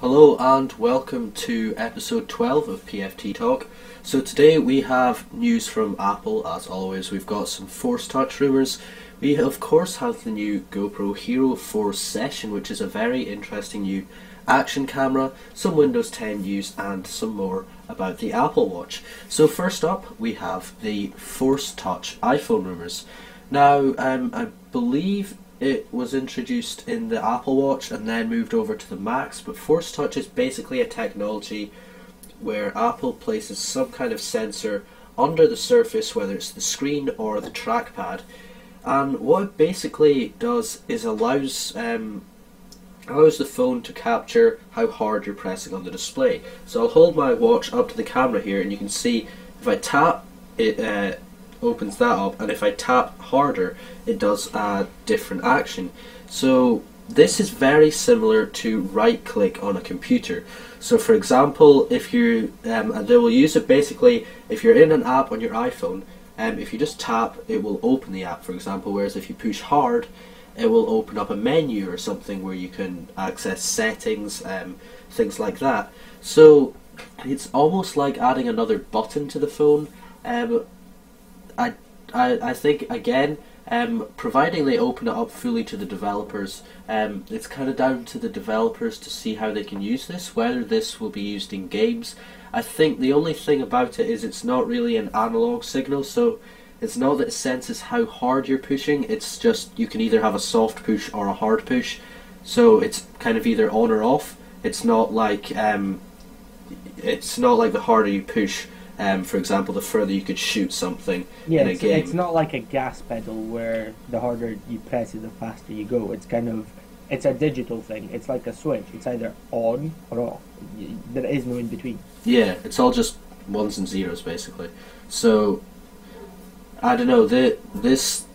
Hello and welcome to episode 12 of PFT Talk. So today we have news from Apple. As always, we've got some Force Touch rumours. We of course have the new GoPro Hero 4 Session, which is a very interesting new action camera, some Windows 10 news and some more about the Apple Watch. So first up we have the Force Touch iPhone rumours. Now I believe it was introduced in the Apple Watch and then moved over to the Macs, but Force Touch is basically a technology where Apple places some kind of sensor under the surface, whether it's the screen or the trackpad, and what it basically does is allows the phone to capture how hard you're pressing on the display. So I'll hold my watch up to the camera here and you can see if I tap it opens that up, and if I tap harder it does a different action. So this is very similar to right click on a computer. So for example, if you and they will use it basically if you're in an app on your iPhone, if you just tap it will open the app, for example, whereas if you push hard it will open up a menu or something where you can access settings, things like that. So it's almost like adding another button to the phone. I think again, providing they open it up fully to the developers, it's kind of down to the developers to see how they can use this, whether this will be used in games. I think the only thing about it is it's not really an analog signal, so it's not that it senses how hard you're pushing, it's just you can either have a soft push or a hard push, so it's kind of either on or off. It's not like the harder you push, for example, the further you could shoot something in a game. It's not like a gas pedal where the harder you press it, the faster you go. It's a digital thing. It's like a switch. It's either on or off. There is no in between. Yeah, it's all just ones and zeros basically. So I don't know. It's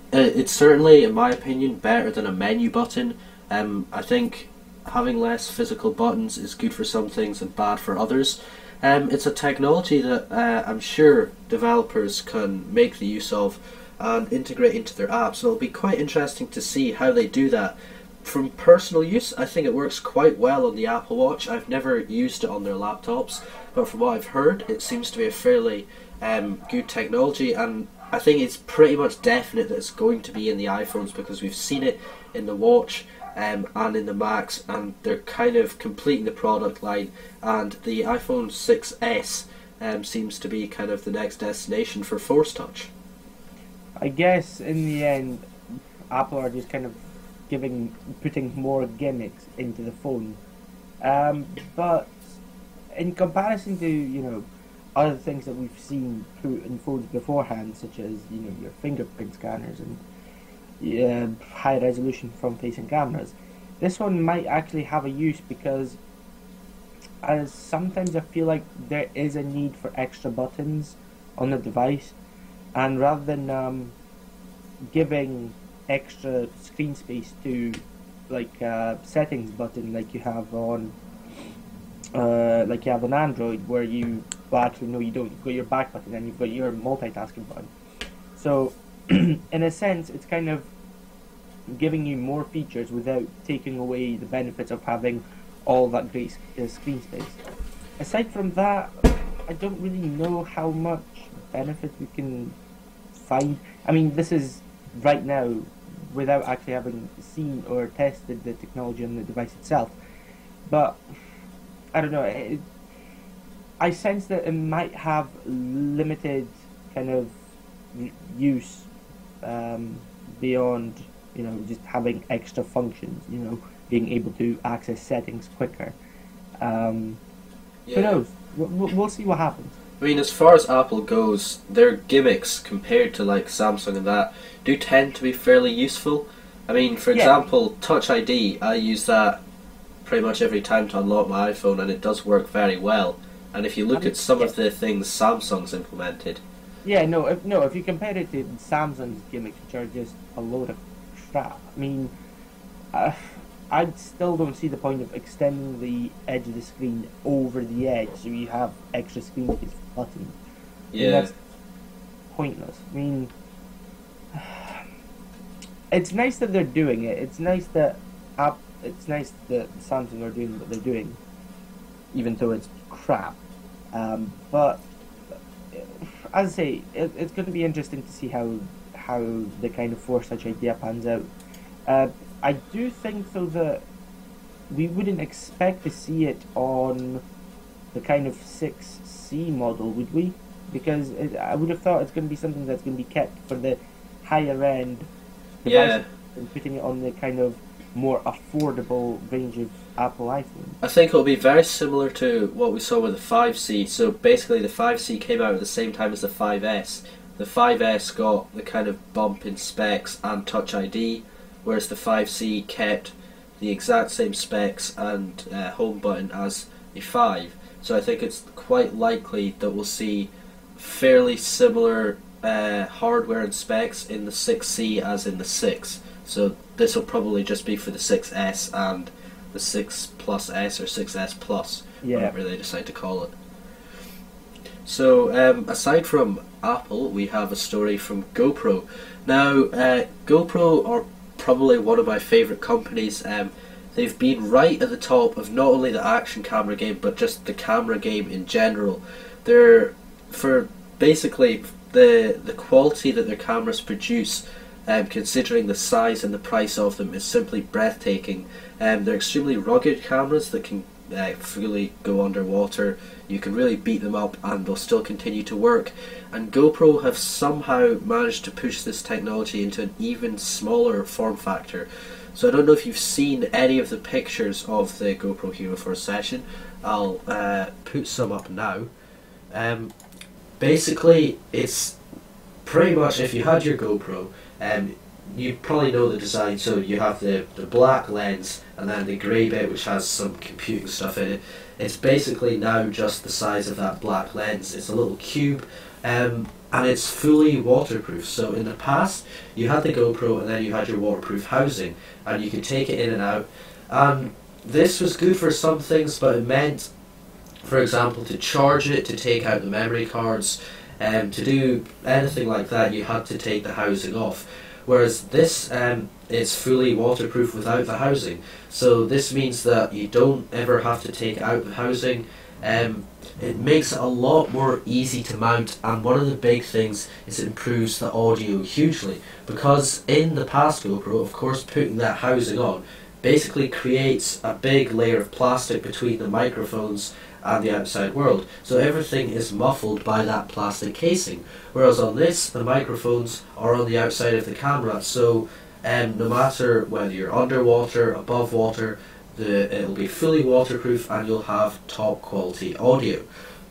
certainly, in my opinion, better than a menu button. I think having less physical buttons is good for some things and bad for others. It's a technology that I'm sure developers can make the use of and integrate into their apps, so it'll be quite interesting to see how they do that. From personal use, I think it works quite well on the Apple Watch. I've never used it on their laptops, but from what I've heard, it seems to be a fairly good technology, and I think it's pretty much definite that it's going to be in the iPhones because we've seen it in the Watch and in the Macs, and they're kind of completing the product line, and the iPhone 6s seems to be kind of the next destination for Force Touch. I guess in the end, Apple are just kind of putting more gimmicks into the phone. But in comparison to other things that we've seen in phones beforehand, such as your fingerprint scanners and high resolution front-facing cameras, this one might actually have a use because sometimes I feel like there is a need for extra buttons on the device, and rather than giving extra screen space to like settings button like you have on Android, where actually no, you don't. You've got your back button and you've got your multitasking button. So in a sense, it's kind of giving you more features without taking away the benefits of having all that great screen space. Aside from that, I don't really know how much benefit we can find. I mean, this is right now without actually having seen or tested the technology on the device itself. But I don't know. I sense that it might have limited kind of use beyond just having extra functions. Being able to access settings quicker. Who knows? We'll see what happens. I mean, as far as Apple goes, their gimmicks compared to like Samsung and that do tend to be fairly useful. I mean, for example, Touch ID, I use that pretty much every time to unlock my iPhone, and it does work very well. And if you look at some of the things Samsung's implemented, if you compare it to Samsung's gimmicks, which are just a load of crap. I mean, I still don't see the point of extending the edge of the screen over the edge so you have extra screen space for buttons. Yeah. That's pointless. I mean, it's nice that they're doing it. It's nice that Samsung are doing what they're doing. even though it's crap. But as I say, it's going to be interesting to see how the kind of Force Touch idea pans out. I do think though that we wouldn't expect to see it on the kind of 6C model, would we? Because I would have thought it's going to be something that's going to be kept for the higher end devices and putting it on the kind of more affordable range of Apple iPhone. I think it'll be very similar to what we saw with the 5C. So basically the 5C came out at the same time as the 5S. The 5S got the kind of bump in specs and Touch ID, whereas the 5C kept the exact same specs and home button as the 5. So I think it's quite likely that we'll see fairly similar hardware and specs in the 6C as in the 6. So this will probably just be for the 6S and the 6 Plus S or 6S Plus, whatever they decide to call it. So aside from Apple, we have a story from GoPro. Now GoPro are probably one of my favourite companies. They've been right at the top of not only the action camera game but just the camera game in general. They're, for basically the quality that their cameras produce, considering the size and the price of them, is simply breathtaking. They're extremely rugged cameras that can fully go underwater. You can really beat them up and they'll still continue to work. And GoPro have somehow managed to push this technology into an even smaller form factor. So I don't know if you've seen any of the pictures of the GoPro Hero 4 Session. I'll put some up now. Basically, it's pretty much, if you had your GoPro, you probably know the design. So you have the black lens and then the grey bit which has some computing stuff in it. It's basically now just the size of that black lens. It's a little cube, and it's fully waterproof. So in the past you had the GoPro and then you had your waterproof housing and you could take it in and out, and this was good for some things, but it meant, for example, to charge it, to take out the memory cards, to do anything like that, you had to take the housing off. Whereas this is fully waterproof without the housing. So this means that you don't ever have to take out the housing. It makes it a lot more easy to mount, and one of the big things is it improves the audio hugely, because in the past GoPro, of course, putting that housing on basically creates a big layer of plastic between the microphones and the outside world, so everything is muffled by that plastic casing. Whereas on this, the microphones are on the outside of the camera, so no matter whether you're underwater, above water, it'll be fully waterproof and you'll have top quality audio.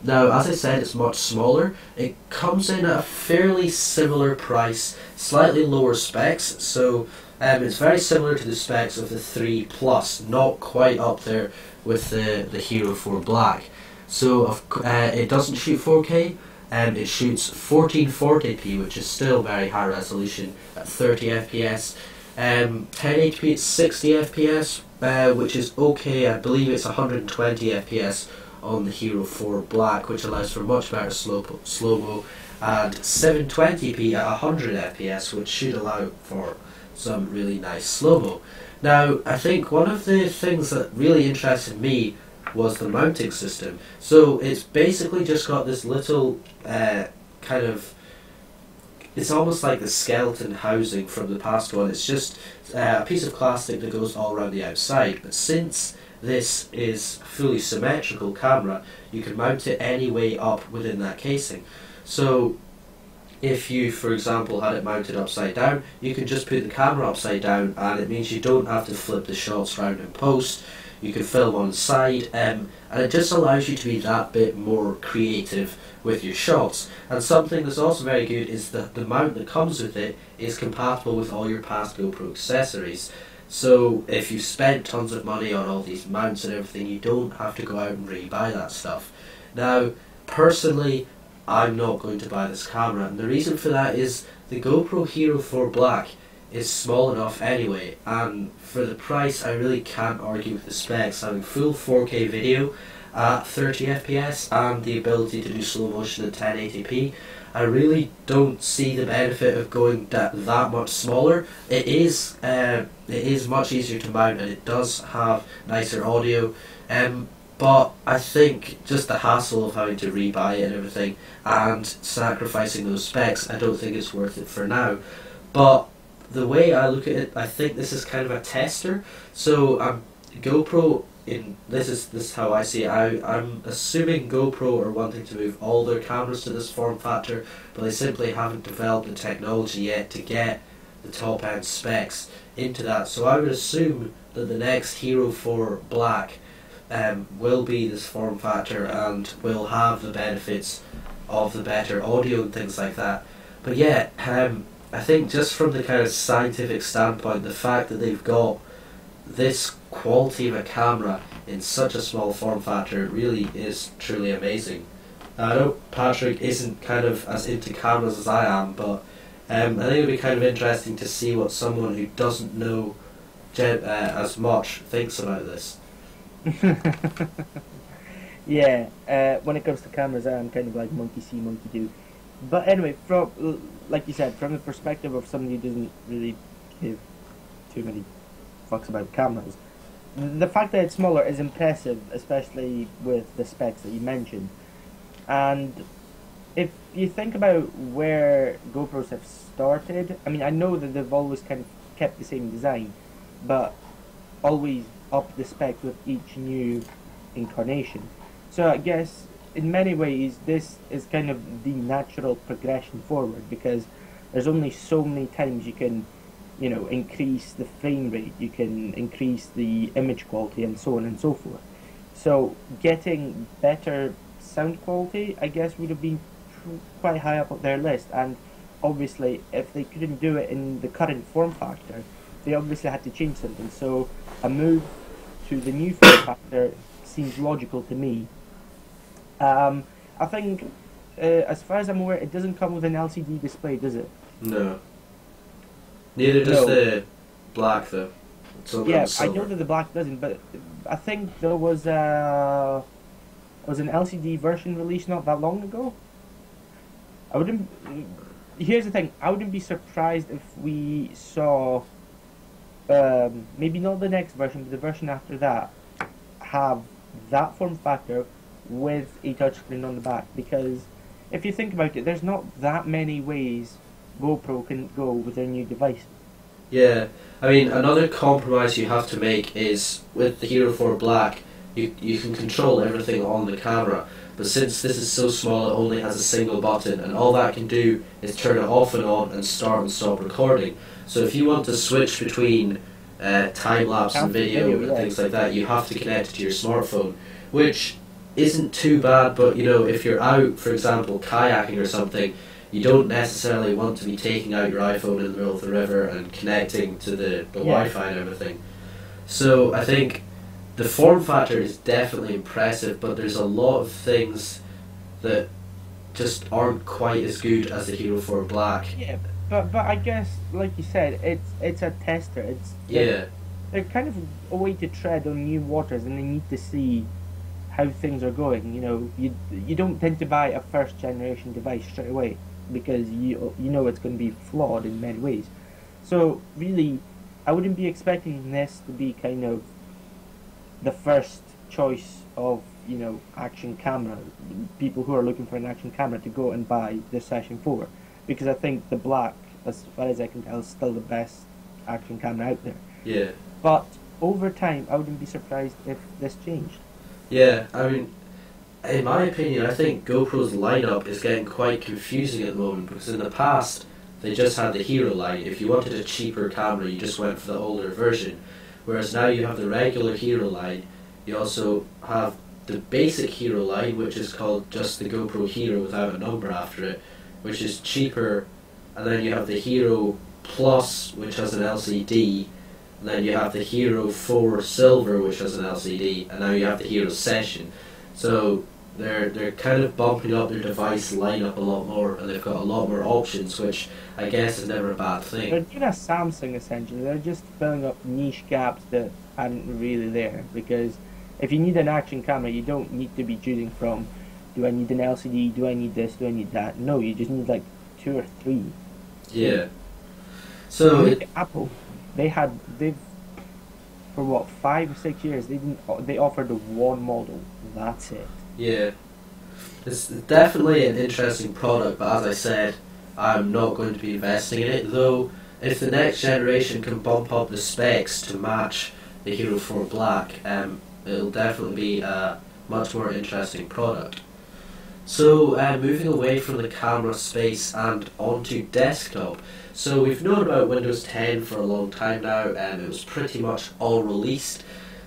Now, as I said, it's much smaller. It comes in at a fairly similar price, slightly lower specs, so it's very similar to the specs of the 3 Plus, not quite up there with the Hero 4 Black. So it doesn't shoot 4K, it shoots 1440p, which is still very high resolution at 30 FPS. 1080p at 60 FPS, which is okay. I believe it's 120 FPS on the Hero 4 Black, which allows for much better slow-mo, and 720p at 100 FPS, which should allow for some really nice slow-mo. Now, I think one of the things that really interested me was the mounting system. So it's basically just got this little kind of, it's almost like the skeleton housing from the past one. It's just a piece of plastic that goes all around the outside, but since this is a fully symmetrical camera, you can mount it any way up within that casing. So if you, for example, had it mounted upside down, you can just put the camera upside down, and it means you don't have to flip the shots around in post. You can film on the side, and it just allows you to be that bit more creative with your shots. And something that's also very good is that the mount that comes with it is compatible with all your past GoPro accessories. So if you spent tons of money on all these mounts and everything, you don't have to go out and re-buy that stuff. Now, personally, I'm not going to buy this camera, and the reason for that is the GoPro Hero 4 Black is small enough anyway, and for the price I really can't argue with the specs. Having full 4K video at 30 FPS and the ability to do slow motion at 1080p, I really don't see the benefit of going that much smaller. It is much easier to mount, and it does have nicer audio. But I think just the hassle of having to rebuy it and everything, and sacrificing those specs, I don't think it's worth it for now. But the way I look at it, I think this is kind of a tester. So GoPro, this is how I see it. I'm assuming GoPro are wanting to move all their cameras to this form factor, but they simply haven't developed the technology yet to get the top end specs into that. So I would assume that the next Hero 4 Black will be this form factor and will have the benefits of the better audio and things like that. But yeah, I think just from the kind of scientific standpoint, the fact that they've got this quality of a camera in such a small form factor really is truly amazing. Now, I know Patrick isn't kind of as into cameras as I am, but I think it'd be kind of interesting to see what someone who doesn't know as much thinks about this. Yeah, when it comes to cameras, I'm kind of like monkey see, monkey do. But anyway, from like you said, from the perspective of somebody who doesn't really give too many fucks about cameras, the fact that it's smaller is impressive, especially with the specs that you mentioned. And if you think about where GoPros have started, I mean, I know that they've always kind of kept the same design, but always up the spec with each new incarnation. So I guess in many ways this is kind of the natural progression forward, because there's only so many times you can, you know, increase the frame rate, you can increase the image quality, and so on and so forth. So getting better sound quality, I guess, would have been quite high up on their list. And obviously if they couldn't do it in the current form factor, they obviously had to change something. So a move to the new form factor seems logical to me. I think, as far as I'm aware, it doesn't come with an LCD display, does it? No. Neither does the black, though. Yeah, I know that the black doesn't, but I think there was an LCD version released not that long ago. I wouldn't. Here's the thing: I wouldn't be surprised if we saw, maybe not the next version, but the version after that, have that form factor with a touchscreen on the back. Because if you think about it, there's not that many ways GoPro can go with their new device. Yeah, I mean, another compromise you have to make is with the Hero 4 Black, you can control everything on the camera, but since this is so small, it only has a single button, and all that can do is turn it off and on and start and stop recording. So if you want to switch between time-lapse and video and things like that, you have to connect it to your smartphone, which isn't too bad. But you know, if you're out, for example, kayaking or something, you don't necessarily want to be taking out your iPhone in the middle of the river and connecting to the Wi-Fi and everything. So I think the form factor is definitely impressive, but there's a lot of things that just aren't quite as good as the Hero 4 Black. Yeah, but I guess, like you said, it's a tester. They're kind of a way to tread on new waters, and they need to see how things are going. You know, you don't tend to buy a first generation device straight away, because you know it's going to be flawed in many ways. So really, I wouldn't be expecting this to be kind of the first choice of, you know, action camera. People who are looking for an action camera to go and buy the Session 4, because I think the Black, as far as I can tell, is still the best action camera out there. Yeah. But over time, I wouldn't be surprised if this changed. Yeah, I mean, in my opinion, I think GoPro's lineup is getting quite confusing at the moment, because in the past they just had the Hero line. If you wanted a cheaper camera, you just went for the older version. Whereas now you have the regular Hero line. You also have the basic Hero line, which is called just the GoPro Hero without a number after it, which is cheaper. And then you have the Hero Plus, which has an LCD. And then you have the Hero 4 Silver, which has an LCD. And now you have the Hero Session. So they're kind of bumping up their device lineup a lot more, and they've got a lot more options, which I guess is never a bad thing. They're doing a Samsung essentially. They're just filling up niche gaps that aren't really there. Because if you need an action camera, you don't need to be choosing from, do I need an LCD, do I need this, do I need that? No, you just need like 2 or 3. Yeah. So Apple, they've for what, 5 or 6 years, they offered one model. That's it. Yeah. It's definitely an interesting product, but as I said, I'm not going to be investing in it, though if the next generation can bump up the specs to match the Hero 4 Black, it'll definitely be a much more interesting product. So, moving away from the camera space and onto desktop. So we've known about Windows 10 for a long time now, and it was pretty much all released.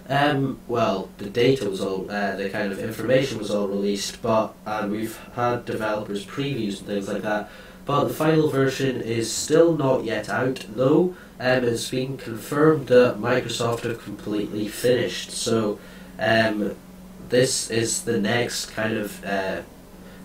Well, the data was all, the kind of information was all released, and we've had developers' previews and things like that. But the final version is still not yet out, though it's been confirmed that Microsoft have completely finished. So this is the next kind of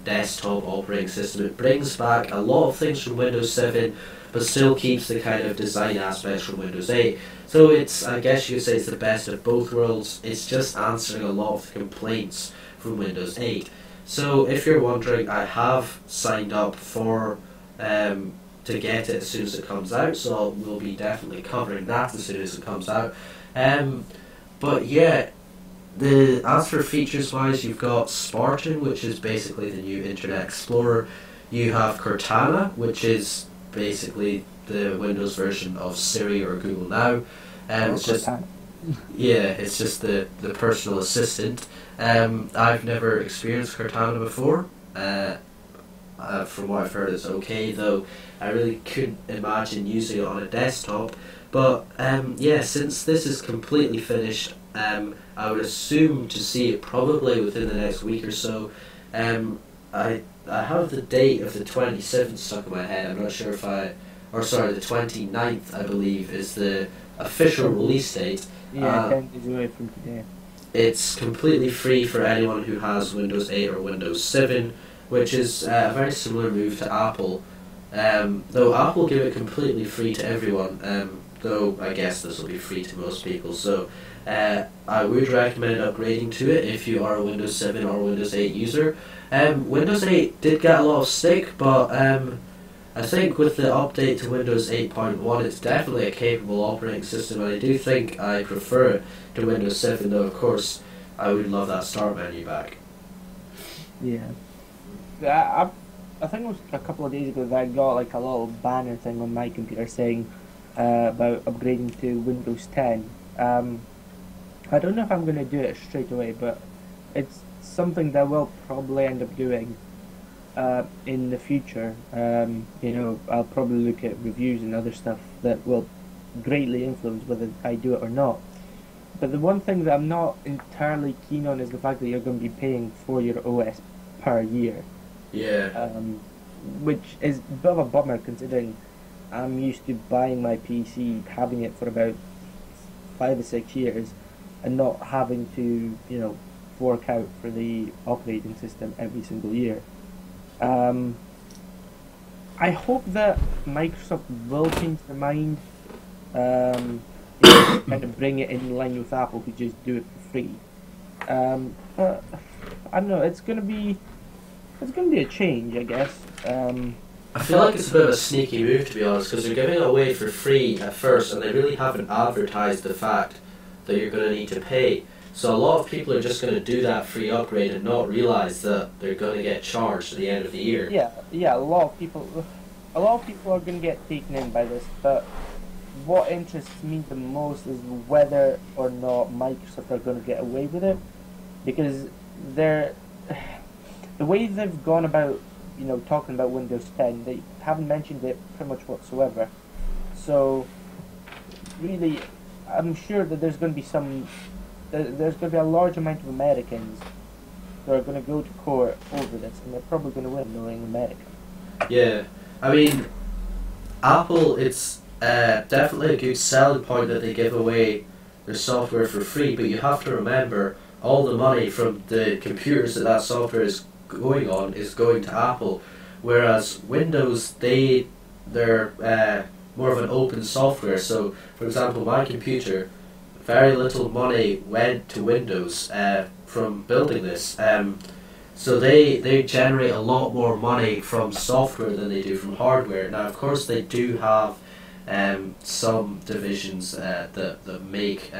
desktop operating system. It brings back a lot of things from Windows 7, but still keeps the kind of design aspects from Windows 8. So it's, I guess you could say it's the best of both worlds. It's just answering a lot of the complaints from Windows 8. So if you're wondering, I have signed up for to get it as soon as it comes out, so we'll be definitely covering that as soon as it comes out. But yeah, as for features wise, you've got Spartan, which is basically the new Internet Explorer. You have Cortana, which is basically the Windows version of Siri or Google Now. It's just it's just the personal assistant. I've never experienced Cortana before. From what I've heard, it's okay, though I really couldn't imagine using it on a desktop. But yeah, since this is completely finished, I would assume to see it probably within the next week or so. I have the date of the 27th stuck in my head. I'm not sure if the 29th, I believe, is the official release date. Yeah, 10 days away from today. It's completely free for anyone who has Windows 8 or Windows 7, which is a very similar move to Apple. Though Apple give it completely free to everyone, though I guess this will be free to most people. So I would recommend upgrading to it if you are a Windows 7 or Windows 8 user. Windows 8 did get a lot of stick, but I think with the update to Windows 8.1, it's definitely a capable operating system, and I do think I prefer it to Windows 7, though of course I would love that start menu back. Yeah. I think it was a couple of days ago that I got like a little banner thing on my computer saying about upgrading to Windows 10. I don't know if I'm going to do it straight away, but it's something that we'll probably end up doing in the future. I'll probably look at reviews and other stuff that will greatly influence whether I do it or not. But the one thing that I'm not entirely keen on is the fact that you're going to be paying for your OS per year. Yeah. Which is a bit of a bummer considering I'm used to buying my PC, having it for about 5 or 6 years, and not having to, fork out for the operating system every single year. I hope that Microsoft will change their mind, kind of bring it in line with Apple, who just do it for free. But I don't know. It's gonna be a change, I guess. I feel like it's a bit of a sneaky move, to be honest, because they're giving it away for free at first, and they really haven't advertised the fact that you're going to need to pay. So a lot of people are just going to do that free upgrade and not realise that they're going to get charged at the end of the year. Yeah. A lot of people are going to get taken in by this, but what interests me the most is whether or not Microsoft are going to get away with it, because the way they've gone about, talking about Windows 10, they haven't mentioned it pretty much whatsoever. So, really, I'm sure that there's going to be a large amount of Americans that are going to go to court over this, and they're probably going to win, knowing America. Yeah, I mean, Apple, it's definitely a good selling point that they give away their software for free, but you have to remember all the money from the computers that software is going on is going to Apple, whereas Windows, they're more of an open software. So, for example, my computer, very little money went to Windows from building this. So they generate a lot more money from software than they do from hardware. Now, of course, they do have some divisions that make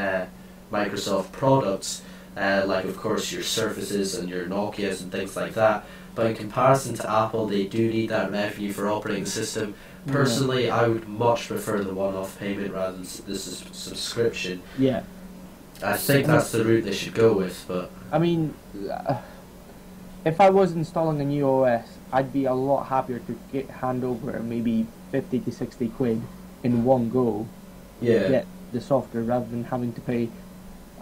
Microsoft products, like of course your Surfaces and your Nokias and things like that. But in comparison to Apple, they do need that revenue for operating the system. Personally, I would much prefer the one-off payment rather than this is subscription. Yeah. I think that's the route they should go with, but... I mean, if I was installing a new OS, I'd be a lot happier to hand over maybe 50 to 60 quid in one go to get the software rather than having to pay.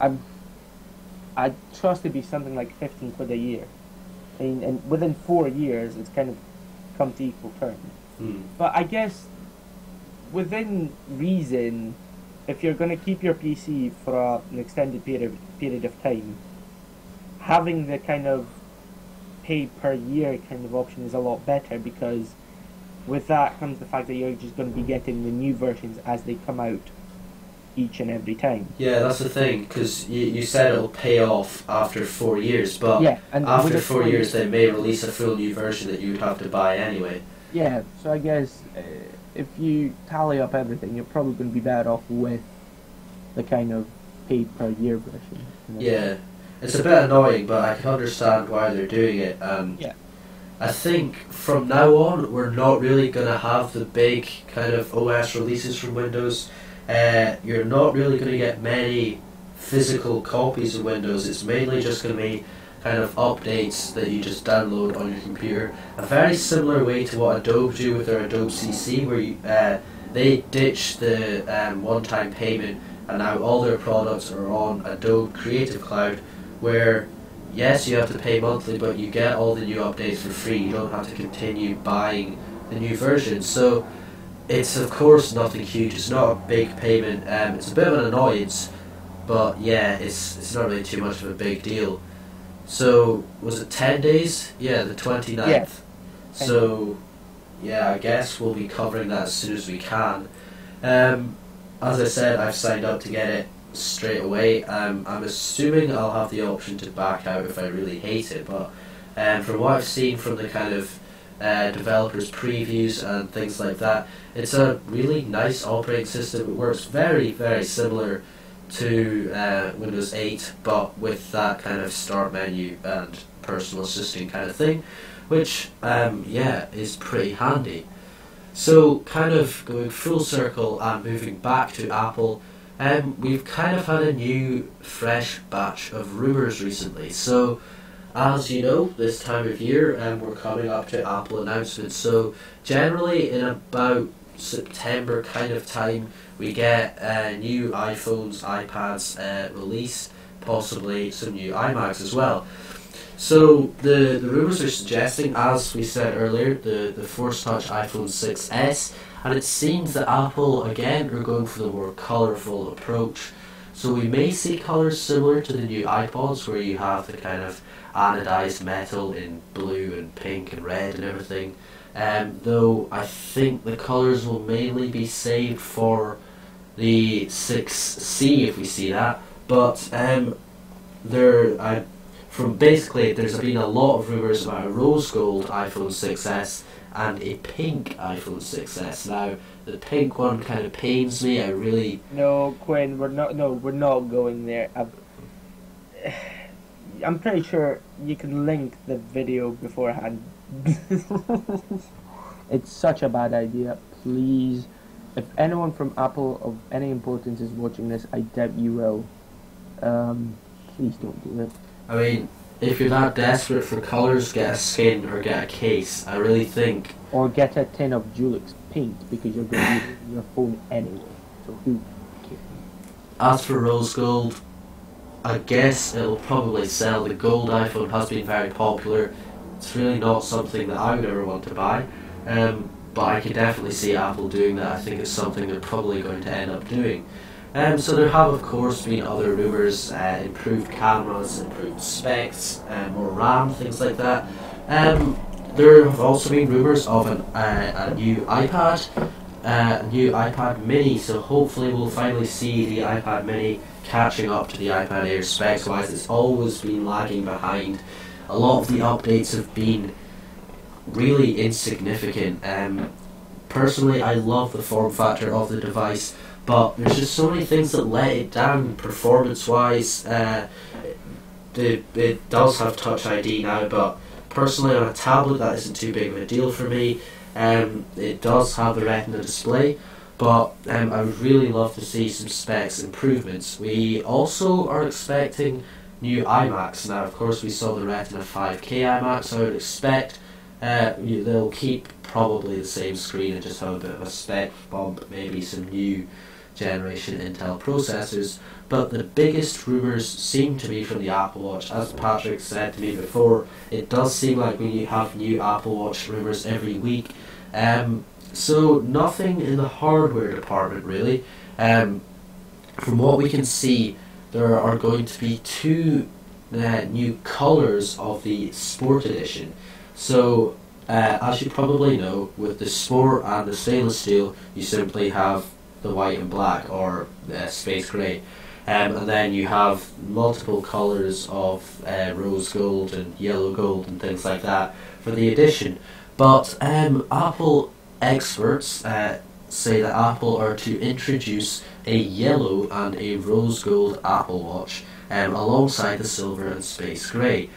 I'd trust it'd be something like 15 quid a year. I mean, and within 4 years, it's kind of come to equal terms. But I guess within reason, if you're going to keep your PC for an extended period of time, having the kind of pay per year kind of option is a lot better, because with that comes the fact that you're just going to be getting the new versions as they come out each and every time. Yeah, that's the thing, because you said it'll pay off after 4 years, but and after 4 years they may release a full new version that you would have to buy anyway. Yeah, so I guess if you tally up everything, you're probably going to be better off with the kind of pay per year version. Yeah, it's a bit annoying, but I can understand why they're doing it. I think from now on we're not really going to have the big kind of OS releases from Windows. You're not really going to get many physical copies of Windows. It's mainly just going to be kind of updates that you just download on your computer. A very similar way to what Adobe do with their Adobe CC, where you, they ditch the one-time payment, and now all their products are on Adobe Creative Cloud, where yes, you have to pay monthly, but you get all the new updates for free. You don't have to continue buying the new version. So it's of course nothing huge. It's not a big payment. It's a bit of an annoyance, but yeah, it's not really too much of a big deal. So was it 10 days? Yeah, the 29th. Yeah. So yeah, I guess we'll be covering that as soon as we can. As I said, I've signed up to get it straight away. I'm assuming I'll have the option to back out if I really hate it, but from what I've seen from the kind of developers' previews and things like that, it's a really nice operating system. It works very, very similar to Windows 8, but with that kind of start menu and personal assistant kind of thing, which yeah, is pretty handy. So kind of going full circle and moving back to Apple, we've kind of had a new fresh batch of rumours recently. So as you know, this time of year we're coming up to Apple announcements, so generally in about September kind of time we get new iPhones, iPads released, possibly some new iMacs as well. So the rumours are suggesting, as we said earlier, the Force Touch iPhone 6s, and it seems that Apple again are going for the more colourful approach. So we may see colours similar to the new iPods, where you have the kind of anodized metal in blue and pink and red and everything. Though I think the colours will mainly be saved for the 6C if we see that. But there's been a lot of rumours about a rose gold iPhone 6s and a pink iPhone 6s. Now the pink one kind of pains me. No, Quinn, we're not going there. I'm pretty sure you can link the video beforehand. It's such a bad idea. Please, if anyone from Apple of any importance is watching this, I doubt you will. Please don't do it. I mean, if you're that desperate for colours, get a skin or get a case. I really think. Or get a tin of Dulux paint, because you're going to use your phone anyway. So who cares? As for rose gold, I guess it'll probably sell. The gold iPhone has been very popular. It's really not something that I would ever want to buy, but I could definitely see Apple doing that. I think it's something they're probably going to end up doing. So there have of course been other rumours, improved cameras, improved specs, more RAM, things like that. There have also been rumours of a new iPad Mini, so hopefully we'll finally see the iPad Mini catching up to the iPad Air specs wise. It's always been lagging behind. A lot of the updates have been really insignificant. personally, I love the form factor of the device, but there's just so many things that let it down performance-wise. It does have Touch ID now, but personally on a tablet that isn't too big of a deal for me. It does have the Retina display, but I would really love to see some specs improvements. We also are expecting new iMacs. Now, of course, we saw the Retina 5K iMacs, so I would expect they'll keep probably the same screen and just have a bit of a spec bump, maybe some new generation Intel processors. But the biggest rumours seem to be from the Apple Watch. As Patrick said to me before, it does seem like we have new Apple Watch rumours every week. So nothing in the hardware department really. From what we can see, there are going to be two new colours of the Sport Edition. So, as you probably know, with the Sport and the stainless steel, you simply have the white and black, or space grey. And then you have multiple colours of rose gold and yellow gold and things like that for the Edition. But Apple experts say that Apple are to introduce a yellow and a rose gold Apple Watch alongside the silver and space grey.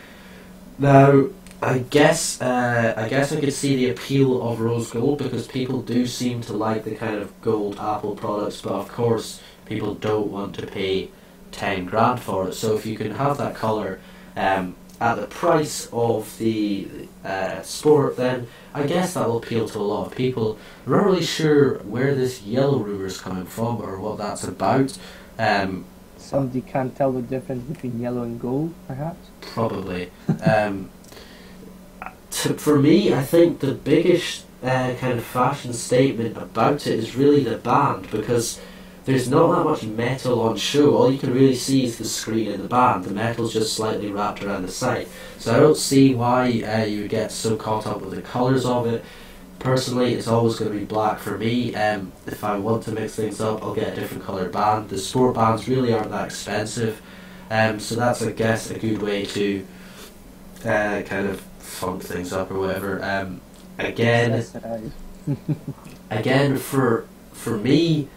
Now, I guess I could see the appeal of rose gold because people do seem to like the kind of gold Apple products, but of course people don't want to pay 10 grand for it. So if you can have that colour at the price of the Sport, then I guess that will appeal to a lot of people. I'm not really sure where this yellow rumour is coming from or what that's about. Somebody can't tell the difference between yellow and gold, perhaps? Probably. For me, I think the biggest kind of fashion statement about it is really the band, because there's not that much metal on show. All you can really see is the screen and the band. The metal's just slightly wrapped around the side. So I don't see why you would get so caught up with the colours of it. Personally, it's always going to be black for me. If I want to mix things up, I'll get a different colour band. The Sport bands really aren't that expensive. So that's, I guess, a good way to kind of funk things up or whatever. Again, for me,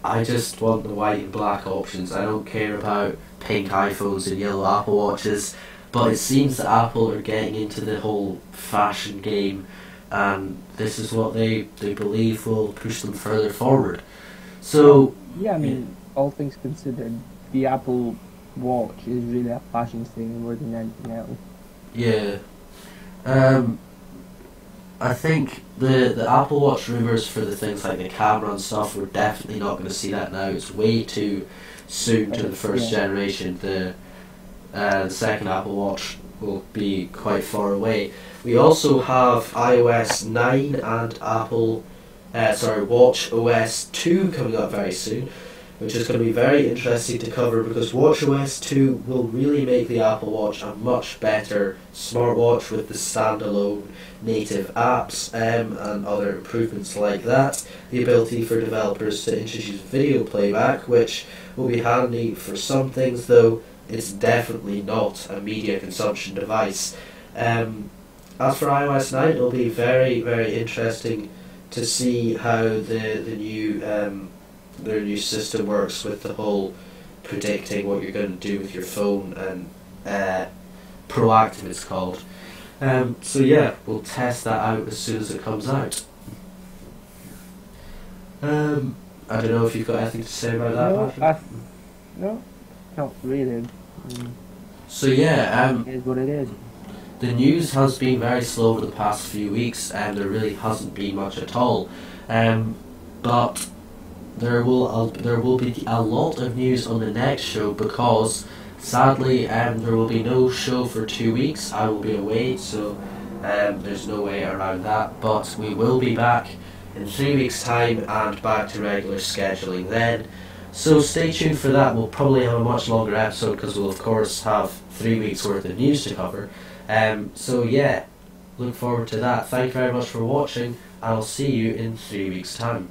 I just want the white and black options. I don't care about pink iPhones and yellow Apple Watches, but it seems that Apple are getting into the whole fashion game, and this is what they believe will push them further forward. So yeah, I mean, all things considered, the Apple Watch is really a fashion thing more than anything else. Yeah. I think the Apple Watch rumours for the things like the camera and stuff, we're definitely not going to see that now. It's way too soon to the first generation. The second Apple Watch will be quite far away. We also have iOS 9 and Watch OS 2 coming up very soon, which is going to be very interesting to cover, because WatchOS 2 will really make the Apple Watch a much better smartwatch with the standalone native apps and other improvements like that. The ability for developers to introduce video playback, which will be handy for some things, though it's definitely not a media consumption device. As for iOS 9, it'll be very, very interesting to see how their new system works with the whole predicting what you're going to do with your phone, and proactive it's called. So yeah, we'll test that out as soon as it comes out. I don't know if you've got anything to say about that. No, not really. So yeah, it is what it is. The news has been very slow over the past few weeks, and there really hasn't been much at all. But there will be a lot of news on the next show, because sadly there will be no show for 2 weeks. I will be away, so there's no way around that. But we will be back in 3 weeks' time and back to regular scheduling then. So stay tuned for that. We'll probably have a much longer episode because we'll of course have 3 weeks worth of news to cover. So yeah, look forward to that. Thank you very much for watching, and I'll see you in 3 weeks' time.